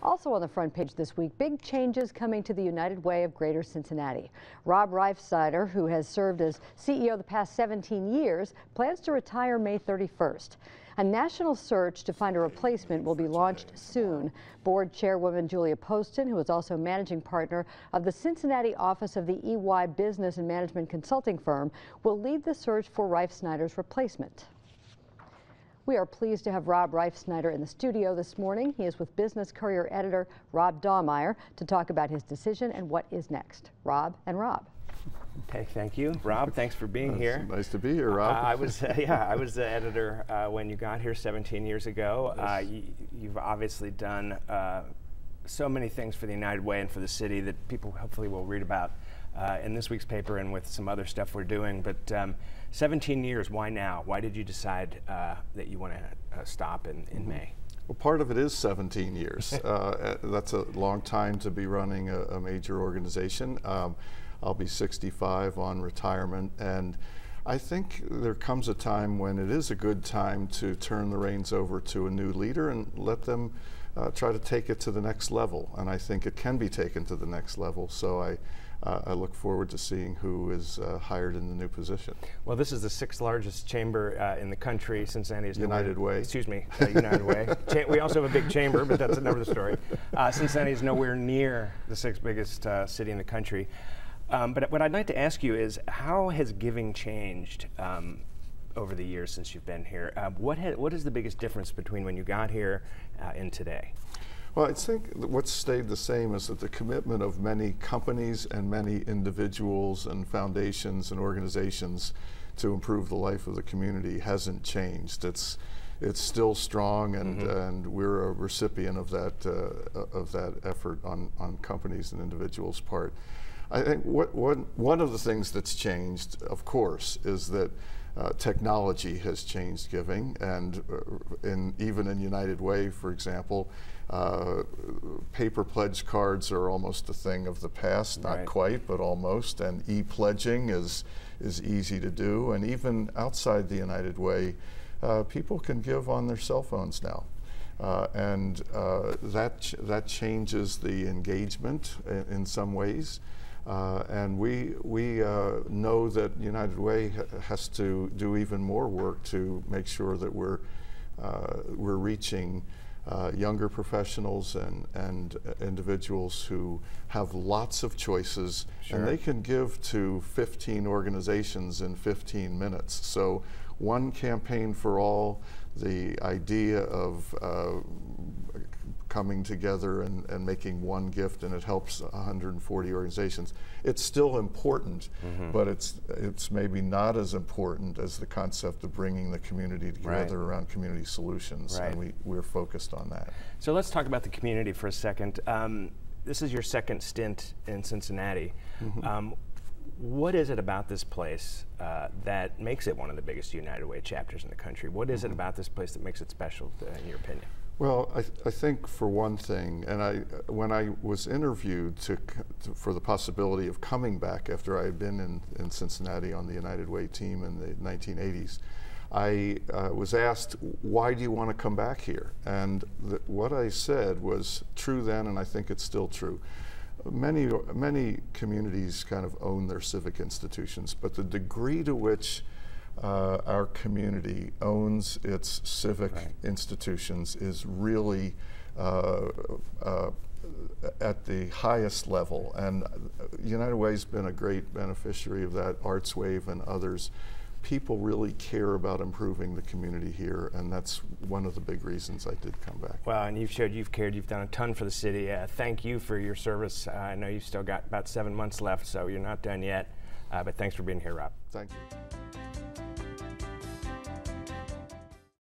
Also on the front page this week, big changes coming to the United Way of Greater Cincinnati. Rob Reifsnyder, who has served as CEO the past 17 years, plans to retire May 31st. A national search to find a replacement will be launched soon. Board Chairwoman Julia Poston, who is also managing partner of the Cincinnati office of the EY business and management consulting firm, will lead the search for Reifsnyder's replacement. We are pleased to have Rob Reifsnyder in the studio this morning. He is with Business Courier editor Rob Dahmeyer to talk about his decision and what is next. Rob and Rob. Okay, thank you, Rob. Thanks for being here. Nice to be here, Rob. I was the editor when you got here 17 years ago. Yes. You've obviously done so many things for the United Way and for the city that people hopefully will read about in this week's paper and with some other stuff we're doing. But 17 years, why now? Why did you decide that you want to stop in May? Well, part of it is 17 years. That's a long time to be running a major organization. I'll be 65 on retirement, and I think there comes a time when it is a good time to turn the reins over to a new leader and let them try to take it to the next level. And I think it can be taken to the next level. So I look forward to seeing who is hired in the new position. Well, this is the 6th largest chamber in the country. Cincinnati is United Way. Excuse me, United Way. We also have a big chamber, but that's another story. Cincinnati is nowhere near the 6th biggest city in the country. But what I'd like to ask you is, how has giving changed over the years since you've been here? What is the biggest difference between when you got here and today? Well, I think what's stayed the same is that the commitment of many companies and many individuals and foundations and organizations to improve the life of the community hasn't changed. It's still strong, and we're a recipient of that effort on companies and individuals' part. I think one of the things that's changed, of course, is that technology has changed giving, and even in United Way, for example, paper pledge cards are almost a thing of the past, not quite, but almost, and e-pledging is easy to do, and even outside the United Way, people can give on their cell phones now. And that changes the engagement in some ways. And we know that United Way has to do even more work to make sure that we're reaching younger professionals and individuals who have lots of choices, and they can give to 15 organizations in 15 minutes. So one campaign for all, the idea of coming together and making one gift, and it helps 140 organizations. It's still important, but it's maybe not as important as the concept of bringing the community together around community solutions, and we're focused on that. So let's talk about the community for a second. This is your second stint in Cincinnati. What is it about this place that makes it one of the biggest United Way chapters in the country? What is it about this place that makes it special, in your opinion? Well, I think for one thing, and when I was interviewed for the possibility of coming back after I had been in Cincinnati on the United Way team in the 1980s, I was asked, why do you want to come back here? And what I said was true then, and I think it's still true. Many communities kind of own their civic institutions, but the degree to which our community owns its civic institutions is really at the highest level, and United Way's been a great beneficiary of that, Arts Wave and others. People really care about improving the community here, and that's one of the big reasons I did come back. Well, and you've showed you've cared, you've done a ton for the city. Thank you for your service. I know you've still got about 7 months left, so you're not done yet, but thanks for being here, Rob. Thank you.